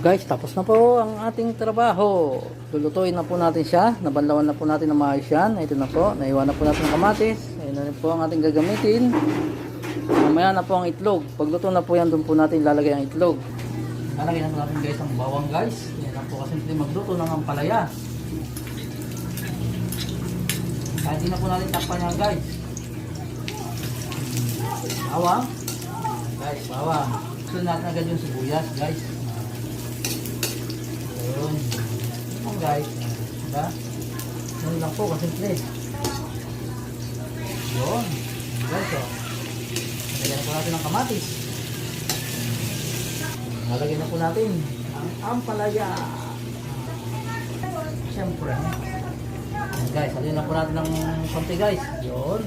guys, tapos na po ang ating trabaho. Lulutuin na po natin siya. Nabanlawan na po natin ng maayos yan. Ito na po, naiwan na po natin ng kamatis. Ayun na po ang ating gagamitin. Mamaya na po ang itlog. Pagluto na po yan, doon po natin lalagay ang itlog. Lalagyan na natin guys ang bawang guys. Yan lang po kasi magluto ng ampalaya. Kahit di na po natin takpan yan guys. Bawang. Guys, bawang. Gusto natin agad yung sibuyas guys. Ayun. Ayun guys. Diba? Ayun lang po, kasimple. Ayun. Guys, o. Lagyan na po natin ng kamatis. Nalagyan na po natin ang ampalaya. Siyempre. Ayun guys, halin na po natin ng konti guys. Ayun.